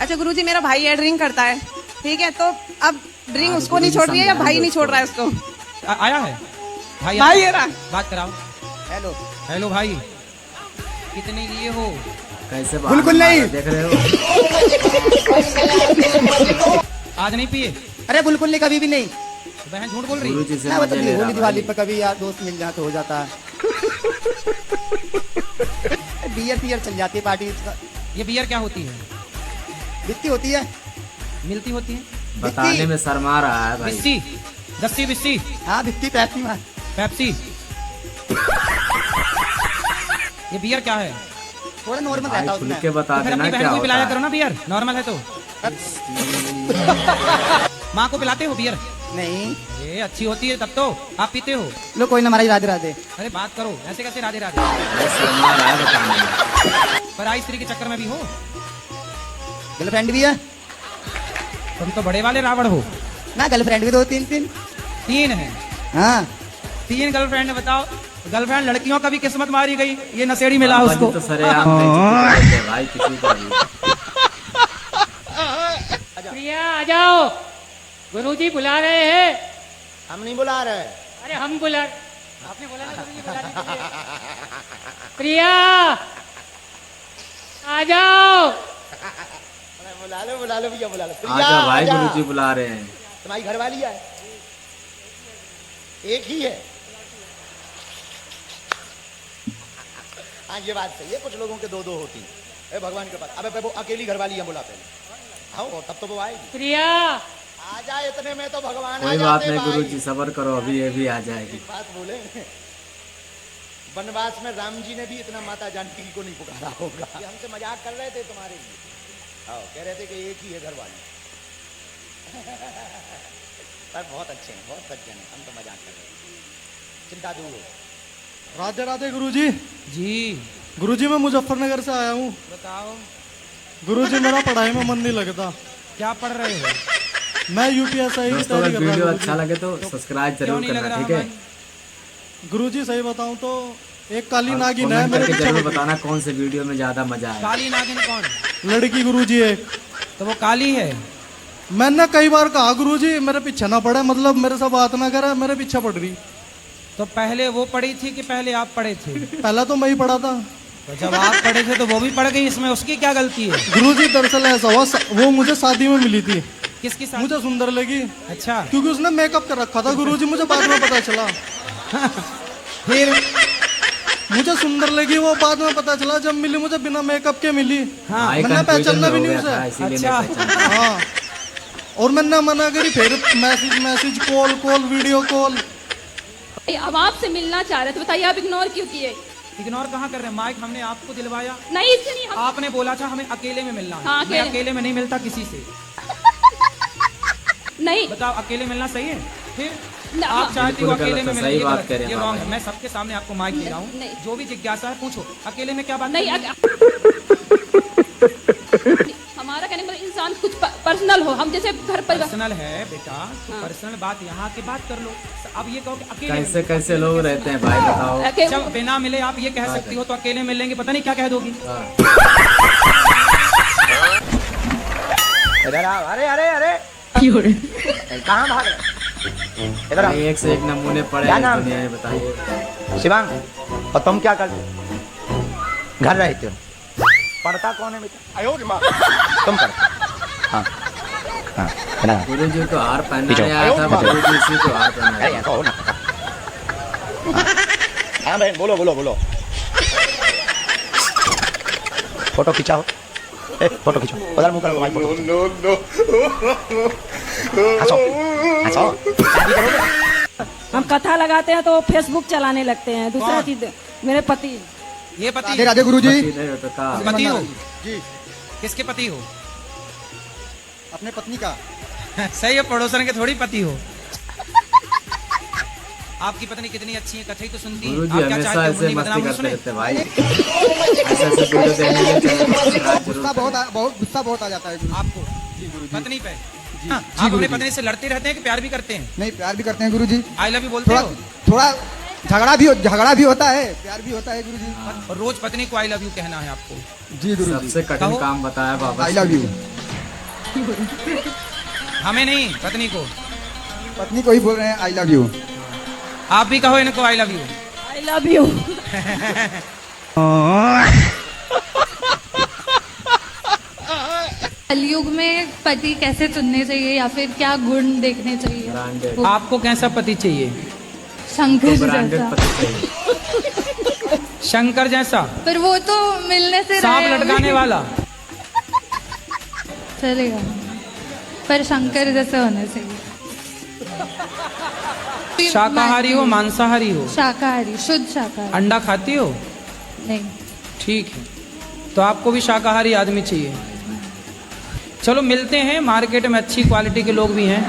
अच्छा गुरुजी, मेरा भाई है, ड्रिंक करता है, ठीक है, तो अब ड्रिंक उसको नहीं छोड़ रही है या भाई नहीं छोड़ रहा है उसको? आया है भाई, भाई है ना? बात कराओ। हेलो हेलो भाई, कितने लिए हो? कैसे बिल्कुल नहीं देख रहे हो? आज नहीं पिए? अरे बिल्कुल नहीं, कभी भी नहीं। बहन झूठ बोल रही है। गुरुजी से मजे ले रहा है। दिवाली पर कभी यार दोस्त मिल जाए तो हो जाता है। बियर चल जाती है पार्टी। ये बियर क्या होती है? बित्ती होती है, मिलती होती है? बताने में शर्मा रहा है भाई। बिस्सी, दस्सी बिस्सी, हाँ बित्ती पैप्सी मार पेप्सी। ये बियर क्या है? थोड़ा नॉर्मल रहता है उसमें। के बता तो फिर देना अपनी बहन क्या को भी पिलाया होता करो ना बियर, नॉर्मल है तो। माँ को पिलाते हो बियर? नहीं ये अच्छी होती है तब तो। आप पीते हो? लो कोई ना, हमारी राधे राधे। अरे बात करो, ऐसे कैसे राधे राधे? है, शर्मा रहा है बताने में। पर आई स्त्री के चक्कर में भी हो? गर्लफ्रेंड भी है तुम तो बड़े वाले रावण हो। ना, गर्लफ्रेंड भी दो तीन। तीन है? हाँ 3 गर्लफ्रेंड है, बताओ। गर्लफ्रेंड लड़कियों का भी किस्मत मारी गई, ये नशेड़ी मिला उसको। तो सरेआम बेइज्जती करते हैं भाई किसी का भी। प्रिया आ जाओ, गुरुजी बुला रहे हैं। हम नहीं बुला रहे। अरे हम बुला, आपने बोला ना गुरुजी बुलाने के लिए। प्रिया आ जाओ। बुला लो भैया, बुला लो। आजा भाई, गुरुजी बुला रहे हैं। तुम्हारी घरवाली है? एक ही है। हाँ ये बात सही है, कुछ लोगों के दो होती है। ए भगवान के पास, अबे वो अकेली घरवाली है, बुला पहले। आओ तब तो वो आएगी। प्रिया आ जाए, इतने में तो भगवान कोई बात नहीं गुरुजी, सब्र करो, अभी ये भी आ जाएगी। बात बोले, वनवास में राम जी ने भी इतना माता जानकी को नहीं पुकारा होगा। ये हमसे मजाक कर रहे थे तुम्हारे लिए। आओ, कह रहे थे कि एक ही है घरवाली। पर बहुत अच्छे हैं, बहुत सज्जन हैं, हम तो मजाक कर रहे हैं। चिंता दूर हो। राधे राधे गुरुजी। जी गुरुजी मैं मुजफ्फरनगर से आया हूँ। बताओ, गुरुजी मेरा पढ़ाई में मन नहीं लगता। क्या पढ़ रहे हो? मैं यूपीएसआई की दोस्तों तैयारी अगर कर रहा वीडियो हूँ अच्छा लगे तो सब्सक्राइब क्यों जरूर नहीं लग करना, रहा ठीक है? भाई? गुरुजी सही बताऊँ तो एक काली नागिन है कमेंट मेरे करके पीछे जरूर पड़ी। बताना कौन से वीडियो में ज्यादा मजा आया। काली नागिन कौन? लड़की गुरुजी एक। तो वो काली है। मैंने कई बार कहा गुरुजी मेरे पीछे ना पड़े, मतलब मेरे से बात ना करे, मेरे पीछे पड़ रही। तो पहले वो पढ़ी थी कि पहले आप पढ़े थे? पहला तो मैं ही पढ़ा था। तो जब आप पढ़े थे तो वो भी पढ़ गई, इसमें उसकी क्या गलती है? गुरुजी दरअसल ऐसा हुआ, वो मुझे शादी में मिली थी। किसकी साथ? मुझे सुंदर लगी अच्छा, क्योंकि उसने मेकअप कर रखा था गुरुजी, मुझे बाद में पता चला। फिर? मुझे सुंदर लगी वो, बाद में पता चला जब मिली मुझे बिना मेकअप के मिली। हाँ, भाई मैंने confusion पहचाना भी में हो नहीं गया था, उसे। इसीलिए अच्छा। नहीं पहचाना। हाँ, और मैंने मना करी, फिर मैसेज कॉल वीडियो कॉल। अब आपसे मिलना चाह रहे थे, बताइए आप इग्नोर क्यों किए? इग्नोर कहाँ कर रहे हैं? माइक हमने आपको दिलवाया, नहीं इससे नहीं हम... आपने बोला था हमें अकेले में मिलना है। हाँ, मैं अकेले में नहीं मिलता किसी से। नहीं बताओ, अकेले मिलना सही है? फिर ना, आप चाहती हो बिल्कुल अकेले गलत में है, मिलना, सही ये बात गलत कह है, रहे ये हैं रॉन्ग आप। है। मैं सबके सामने आपको माइक दे रहा हूँ, नहीं। जो भी जिज्ञासा है पूछो। अकेले में क्या बात नहीं है? हमारा कहने मतलब इंसान कुछ पर्सनल हो, हम जैसे घर पर पर्सनल है बेटा, तो हाँ। पर्सनल बात यहाँ के बात कर लो। अब ये कहो कि अकेले कैसे में- कैसे लोग रहते हैं भाई, बताओ। जब बिना मिले आप ये कह सकती हो तो अकेले मिल लेंगे, पता नहीं क्या कह दोगी। इधर आओ। अरे अरे अरे कहाँ भाग रहे? इधर आओ। एक से एक नमूने पड़े क्या हैं नाम दुनिया है? में, बताइए। शिवांग, और तुम क्या करते हो? घर रहते हो? पढ़ता कौन है बेटा? तुम पढ़ते? हाँ हाँ बना। गुरुजी को हार पीछे। पहनाने आया था, गुरुजी इसी को हार पहनाया। अरे ऐसा हो ना। हाँ बहन, बोलो बोलो बोलो। फोटो खिंचाओ, फोटो खींचो, उधर मुंह करो, फोटो हंसो हंसो। शादी करोगे? हम कथा लगाते हैं तो फेसबुक चलाने लगते हैं। दूसरा कौन? चीज मेरे पति। ये पति? राधे राधे गुरुजी। पति नहीं होता था। पति हो? जी, किसके पति हो? अपने पत्नी का। सही है, पड़ोसन के थोड़ी पति हो। आपकी पत्नी कितनी अच्छी है, कथई तो सुनती है। गुरुजी आप क्या हमेशा चाहते हो, ऐसे मुन्नी मस्ती बदनाम करते सुने? रहते हैं भाई। ऐसे ऐसे वीडियो देखने के लिए चैनल को सब्सक्राइब जरूर गुस्सा बहुत गुस्सा बहुत आ जाता है गुरु। आपको पत्नी पे? हाँ, आप अपने पत्नी से लड़ते रहते हैं कि प्यार भी करते हैं? नहीं, प्यार भी करते हैं गुरुजी। आई लव यू बोलते थोड़ा हो? थोड़ा झगड़ा भी होता है, प्यार भी होता है गुरुजी। और रोज पत्नी को आई लव यू कहना है आपको? जी गुरुजी। सबसे कठिन कहो। काम बताया बाबा। I love you. हमें नहीं, पत्नी को। पत्नी को ही बोल रहे हैं आई लव यू। आप भी कहो इनको I love you. I love you. कलयुग में पति कैसे चुनने चाहिए या फिर क्या गुण देखने चाहिए? ब्रांडेड आपको कैसा पति चाहिए? शंकर ब्रांडेड जैसा। पति चाहिए। शंकर जैसा? पर वो तो मिलने से सांप रहे लटकाने वाला? चलेगा, पर शंकर जैसे होने चाहिए। शाकाहारी हो मांसाहारी हो? शाकाहारी, शुद्ध शाकाहारी। अंडा खाती हो? नहीं। ठीक है, तो आपको भी शाकाहारी आदमी चाहिए। चलो मिलते हैं, मार्केट में अच्छी क्वालिटी के लोग भी हैं।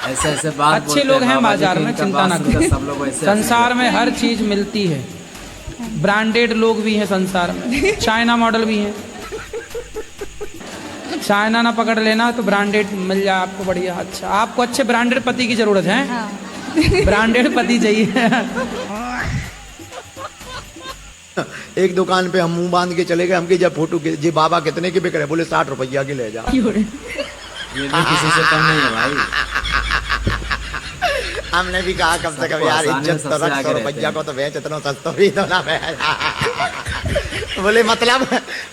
ऐसे ऐसे बात अच्छे लोग हैं बाबा जी बाजार की, में, इनका चिंता ना बात सुनकर करो। सब लोग ऐसे संसार में हर चीज मिलती है, ब्रांडेड लोग भी हैं संसार में, चाइना मॉडल भी हैं। चाइना ना पकड़ लेना तो ब्रांडेड मिल जाए आपको बढ़िया। अच्छा, आपको अच्छे ब्रांडेड पति की जरूरत है? हाँ। ब्रांडेड पति चाहिए। एक दुकान पे हम मुंह बांध के चले गए, हमके जब फोटो के जी बाबा कितने के बिक रहे, बोले 60 रुपया की ले जा। ये भी किसी से कम नहीं है भाई। हमने भी कहा कम से कम यार इज्जत तो रख, 100 रुपया को तो बेच, इतना सस्ता भी तो ना बेच। बोले मतलब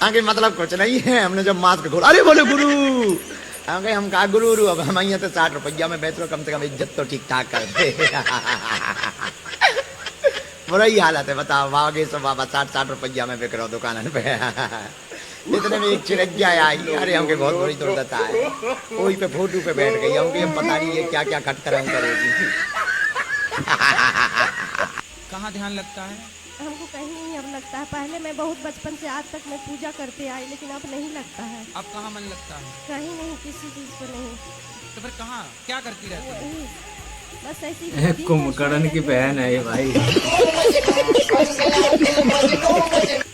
आगे मतलब कुछ नहीं है। हमने जब मास्क खोला, अरे बोले गुरु, हम कहा गुरु अब हम यहाँ तो 60 रुपया में बेच रहे, कम से कम इज्जत तो ठीक ठाक करते। बुरा ही हालत है, बताओ आगे सब बाबा 60 रुपया में बिक रहा हूँ दुकान पे। इतने में एक चिड़िया आई, अरे हमके बहुत बड़ी दुर्दशा है, वही पे फोटो पे बैठ गई। हमके हम पता नहीं ये क्या क्या खटकर हम करेगी। कहाँ ध्यान लगता है? हमको कहीं नहीं अब लगता है। पहले मैं बहुत बचपन से आज तक मैं पूजा करते आई, लेकिन अब नहीं लगता है। अब कहाँ मन लगता है? कहीं नहीं, किसी चीज को नहीं। तो फिर कहाँ क्या करती रहती है? वही बस ऐसी कुंभकर्ण की बहन है ये भाई।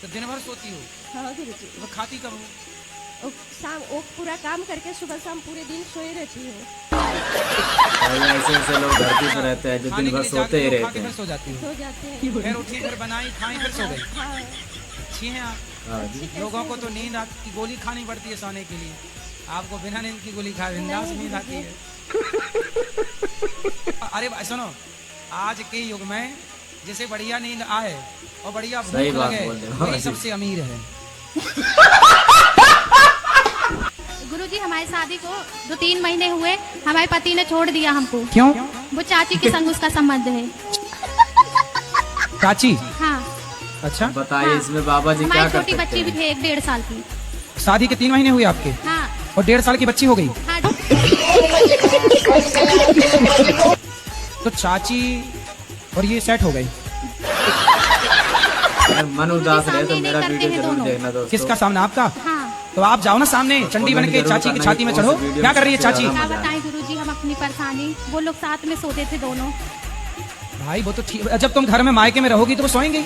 तो दिन भर सोती हो? हाँ गुरुजी। तो खाती कब हो? शाम वो पूरा काम करके सुबह शाम पूरे दिन सोए रहती हूँ। भाई ऐसे ऐसे लोग धरती पर रहते हैं जो दिन भर सोते ही रहते हैं। सो जाती सो जाते हैं। फिर उठी, फिर बनाई, खाई, फिर सो गई। हाँ। अच्छी हैं आप। हाँ जी। लोगों को तो नींद की गोली खानी पड़ती है सोने के लिए, आपको बिना नींद की गोली खाए बिंदास नींद आती है। अरे सुनो, आज के युग में जिसे बढ़िया नींद आए और बढ़िया भूख लगे, वही सबसे अमीर है। गुरुजी हमारी शादी को 2-3 महीने हुए, हमारे पति ने छोड़ दिया हमको। क्यों? वो चाची के संग उसका संबंध है। चाची? हाँ। अच्छा, बताइए इसमें बाबा जी क्या हमारी कर छोटी सकते बच्ची भी हैं? थी 1-1.5 साल की। शादी के 3 महीने हुए आपके? हाँ। और 1.5 साल की बच्ची हो गई? हाँ। तो चाची और ये सेट हो गई। अगर मन उदास रहे तो सामने मेरा नहीं वीडियो करते हैं जरूर दोनों। देखना दोस्तों। किसका सामना? आपका? हाँ। तो आप जाओ ना सामने, चंडी बन के चाची की छाती में चढ़ो। क्या कर रही है चाची? क्या बताएं गुरुजी हम अपनी परेशानी, वो लोग साथ में सोते थे दोनों। भाई वो तो ठीक, जब तुम घर में मायके में रहोगी तो वो सोएंगे।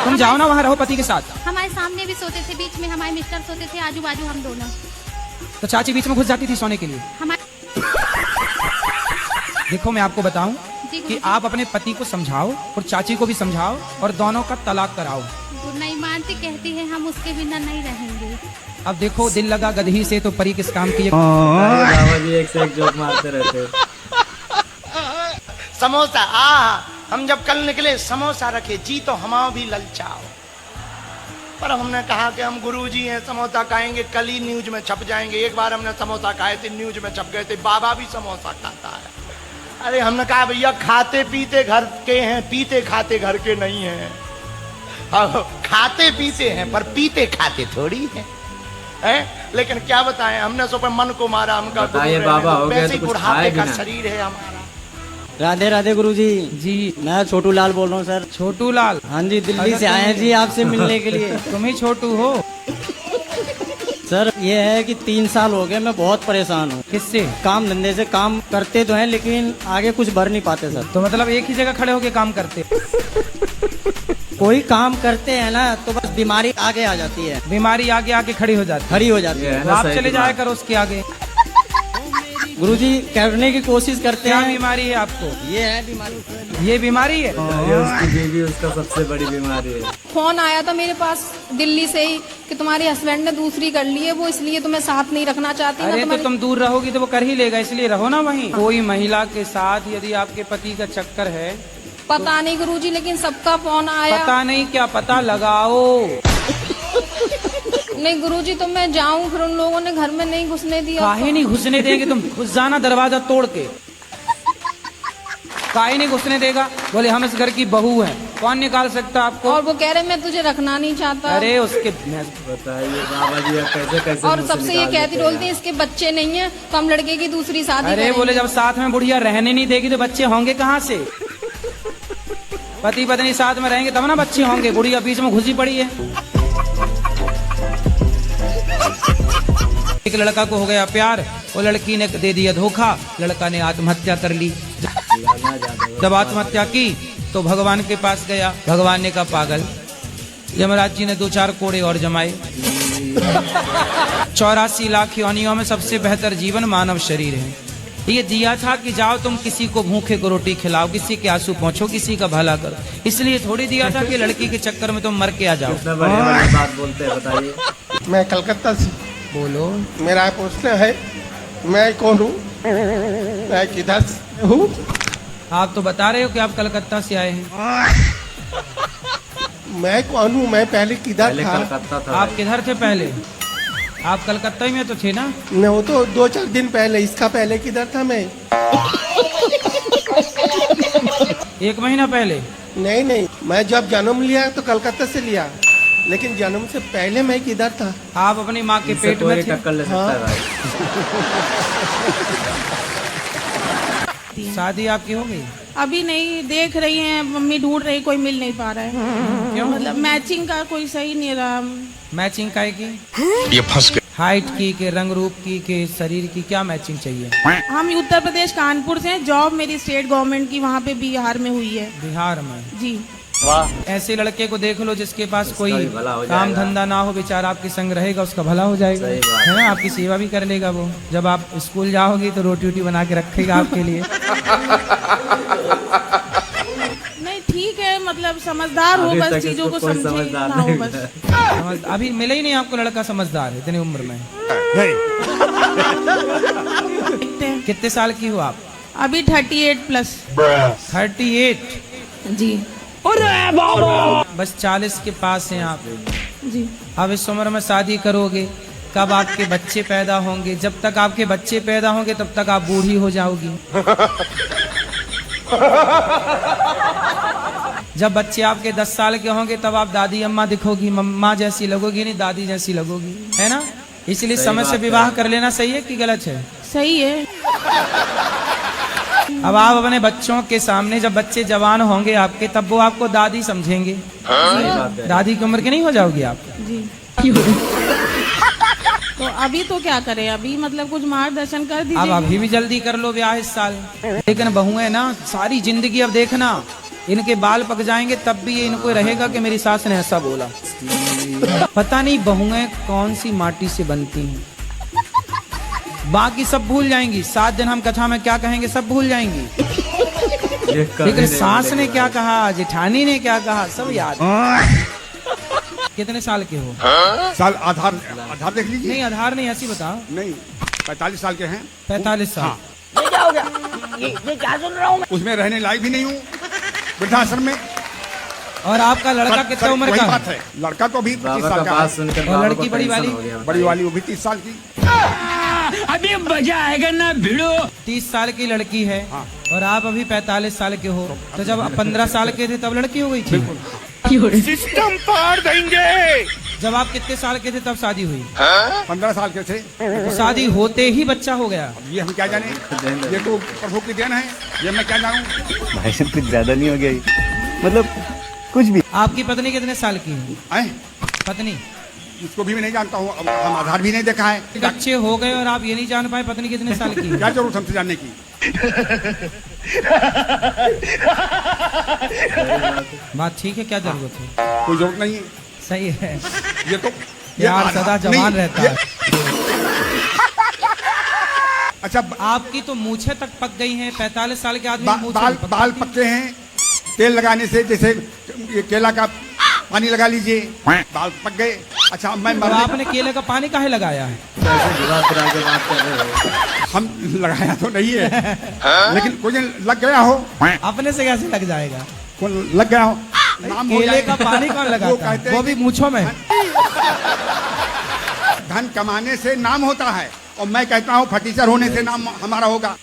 तुम जाओ ना वहाँ, रहो पति के साथ। हमारे सामने भी सोते थे, बीच में हमारे मिस्टर सोते थे, आजू बाजू हम दोनों। तो चाची बीच में घुस जाती थी सोने के लिए? देखो मैं आपको बताऊं कि आप अपने पति को समझाओ और चाची को भी समझाओ और दोनों का तलाक कराओ। वो नहीं मानती, कहती है हम उसके बिना नहीं रहेंगे। अब देखो, दिल लगा गधी से तो परी किस काम की। बाबा जी एक से एक जोक मारते रहते हैं। समोसा हम जब कल निकले समोसा रखे जी तो हमारा भी ललचाओ, पर हमने कहा कि हम गुरुजी हैं, समोसा खाएंगे, कल ही न्यूज में छप जाएंगे। एक बार हमने समोसा खाए थे, न्यूज में छप गए थे, बाबा भी समोसा खाता है। अरे हमने कहा भैया खाते पीते घर के हैं, पीते खाते घर के नहीं हैं। खाते पीते हैं पर पीते खाते थोड़ी है? लेकिन क्या बताएं, हमने सो पे मन को मारा। हमका बताइए बाबा, हो गया तो कुछ बुढ़ापे खाए का बिना। शरीर है हमारा। राधे राधे गुरुजी। जी मैं छोटू लाल बोल रहा हूँ सर। छोटू लाल? हाँ जी, दिल्ली से आए हैं जी आपसे मिलने के लिए। तुम ही छोटू हो? सर ये है कि 3 साल हो गए, मैं बहुत परेशान हूँ। किससे? काम धंधे से। काम करते तो हैं लेकिन आगे कुछ बढ़ नहीं पाते सर। तो मतलब एक ही जगह खड़े होके काम करते? कोई काम करते हैं ना तो बस बीमारी आगे आ जाती है, बीमारी आगे आके खड़ी हो जाती खड़ी हो जाती ये है। है तो ना आप सही चले की जाया बात। करो उसके आगे। गुरुजी करने की कोशिश करते क्या हैं। बीमारी है आपको? ये है बीमारी। ये बीमारी है? ये उसकी बीवी उसका सबसे बड़ी बीमारी है। फोन आया था मेरे पास दिल्ली से ही कि तुम्हारे हस्बैंड ने दूसरी कर ली है, वो इसलिए तुम्हें साथ नहीं रखना चाहती। अरे तो तुम दूर रहोगी तो वो कर ही लेगा, इसलिए रहो ना वहीं। कोई महिला के साथ यदि आपके पति का चक्कर है, पता नहीं गुरुजी, लेकिन सबका फोन आया। पता नहीं क्या, पता लगाओ। नहीं गुरुजी, तो मैं जाऊं, फिर उन लोगों ने घर में नहीं घुसने दिया। काहे नहीं घुसने देंगे? तुम घुस जाना दरवाजा तोड़ के। काहे नहीं घुसने देगा? बोले हम इस घर की बहू हैं, कौन निकाल सकता आपको? और वो कह रहे मैं तुझे रखना नहीं चाहता। अरे उसके बताइए बाबा जी आप कैसे कैसे और मुझसे सबसे ये निकाल कहती देते बोलती हैं? है इसके बच्चे नहीं है तो हम लड़के की दूसरी शादी अरे करेंगे। बोले जब साथ में बुढ़िया रहने नहीं देगी तो बच्चे होंगे कहाँ से? पति पत्नी साथ में रहेंगे तब ना बच्चे होंगे। बुढ़िया बीच में घुसी पड़ी है। एक लड़का को हो गया प्यार, वो लड़की ने दे दिया धोखा, लड़का ने आत्महत्या कर ली। जब आत्महत्या की तो भगवान के पास गया, भगवान ने कहा पागल। यमराज जी ने 2-4 कोड़े और जमाए। 84 लाख योनियों में सबसे बेहतर जीवन मानव शरीर है। ये दिया था कि जाओ तुम किसी को भूखे को रोटी खिलाओ, किसी के आंसू पहुंचो, किसी का भला करो। इसलिए थोड़ी दिया था कि लड़की के चक्कर में तुम मर के आ जाओ। कितना बढ़िया बढ़िया बात बोलते हैं, बताइए। मैं कलकत्ता से। बोलो। मेरा प्रश्न है, मैं कौन हूँ, मैं किधर से हूँ? आप तो बता रहे हो कि आप कलकत्ता से आए हैं। मैं कौन हूँ, मैं पहले किधर पहले था? कलकत्ता था। आप किधर थे पहले? आप कलकत्ता ही में तो थे ना? नहीं, वो तो 2-4 दिन पहले। इसका पहले किधर था मैं? 1 महीना पहले? नहीं नहीं, मैं जब जन्म लिया तो कलकत्ता से लिया, लेकिन जन्म से पहले मैं किधर था? आप अपनी माँ के इनसे पेट में कोई थे। टक्कर ले सकता है भाई। शादी आपकी हो गई? अभी नहीं, देख रही हैं, मम्मी ढूंढ रही, कोई मिल नहीं पा रहा है। क्यों? मतलब मैचिंग का कोई सही नहीं रहा। मैचिंग काय की? ये फंस गए। हाइट की के रंग रूप की के शरीर की, क्या मैचिंग चाहिए? हम उत्तर प्रदेश कानपुर से हैं, जॉब मेरी स्टेट गवर्नमेंट की वहाँ पे बिहार में हुई है। बिहार में? जी। ऐसे लड़के को देख लो जिसके पास कोई भी भला हो काम जाएगा। धंधा ना हो, बेचारा आपके संग रहेगा, उसका भला हो जाएगा, सही बात है ना? आपकी सेवा भी कर लेगा वो। जब आप स्कूल जाओगी तो रोटी वोटी बना के रखेगा आपके लिए। नहीं ठीक है, मतलब समझदार हो, अभी बस तक चीजों इसको को कोई समझे समझदार ना हो नहीं बस। अभी मिले ही नहीं आपको लड़का समझदार इतनी उम्र में। देखते हैं। कितने साल की हो आप? अभी 38+। 38? जी। बस 40 के पास हैं आप। जी। अब इस उम्र में शादी करोगे, कब आपके बच्चे पैदा होंगे? जब तक आपके बच्चे पैदा होंगे तब तक आप बूढ़ी हो जाओगी। जब बच्चे आपके 10 साल के होंगे तब आप दादी अम्मा दिखोगी, मम्मा जैसी लगोगी, नहीं दादी जैसी लगोगी, है ना? इसलिए सही समय से बात विवाह है। कर लेना सही है कि गलत है? सही है। अब आप अपने बच्चों के सामने जब बच्चे जवान होंगे आपके, तब वो आपको दादी समझेंगे। सही बात है। दादी की उम्र की नहीं हो जाओगी आप? जी। तो अभी तो क्या करें, अभी मतलब कुछ मार्गदर्शन कर अब दीजिए। अभी भी जल्दी कर लो ब्याह इस साल। लेकिन बहुएं ना सारी जिंदगी, अब देखना इनके बाल पक जाएंगे तब भी ये इनको रहेगा कि मेरी सास ने ऐसा बोला। पता नहीं बहुएं कौन सी माटी से बनती हैं। बाकी सब भूल जाएंगी। 7 दिन हम कथा में क्या कहेंगे सब भूल जाएंगी, लेकिन सास ने क्या कहा, जेठानी ने क्या कहा, सब याद है। कितने साल के हो? साल आधार आधार देख लीजिए। नहीं आधार नहीं, ऐसी बताओ। नहीं 45 साल के हैं। 45 साल। ये क्या हो गया? ये क्या सुन रहा हूँ मैं? उसमें रहने लायक भी नहीं हूँ वृद्धाश्रम में। और आपका लड़का कितने उम्र वही का? बात है, लड़का तो अभी 25 साल का है। और लड़की बड़ी वाली? बड़ी वाली वो भी 30 साल की। अभी मजा आएगा ना भिड़ो। 30 साल की लड़की है और आप अभी 45 साल के हो। तो जब आप 15 साल के थे तब लड़की हो गई थी? सिस्टम पार देंगे। जब आप कितने साल के थे तब शादी हुई? 15 साल के थे। तो शादी होते ही बच्चा हो गया? अब ये हम क्या जाने, ये तो प्रभु की देन है, ये मैं क्या जानूं। भाई साहब कुछ ज्यादा नहीं हो गया, मतलब कुछ भी। आपकी पत्नी कितने साल की है? पत्नी? इसको भी मैं नहीं जानता हूँ, हम आधार भी नहीं देखा है। बच्चे हो गए और आप ये नहीं जान पाए पत्नी कितने साल की है? क्या जरूरत हमसे जानने की? बात ठीक है, क्या जरूरत है? कोई जरूरत नहीं है। सही है। ये तो यार सदा जवान रहता है। अच्छा आपकी तो मूछें तक पक गई हैं, 45 साल के आदमी की मूछें बाल नहीं पकती। बाल पकते हैं तेल लगाने से, जैसे ये केला का पानी लगा लीजिए, बाल पक गए। अच्छा मैं तो आपने केले का पानी काहे लगाया है? हम लगाया तो नहीं है, लेकिन कोई लग गया हो, अपने से कैसे लग जाएगा? कोई लग गया हो, नाम हो केले जाएगा। का पानी कौन वो लगाता कहते है? हैं वो भी मूछों में। धन कमाने से नाम होता है, और मैं कहता हूँ फटीचर होने से नाम हमारा होगा।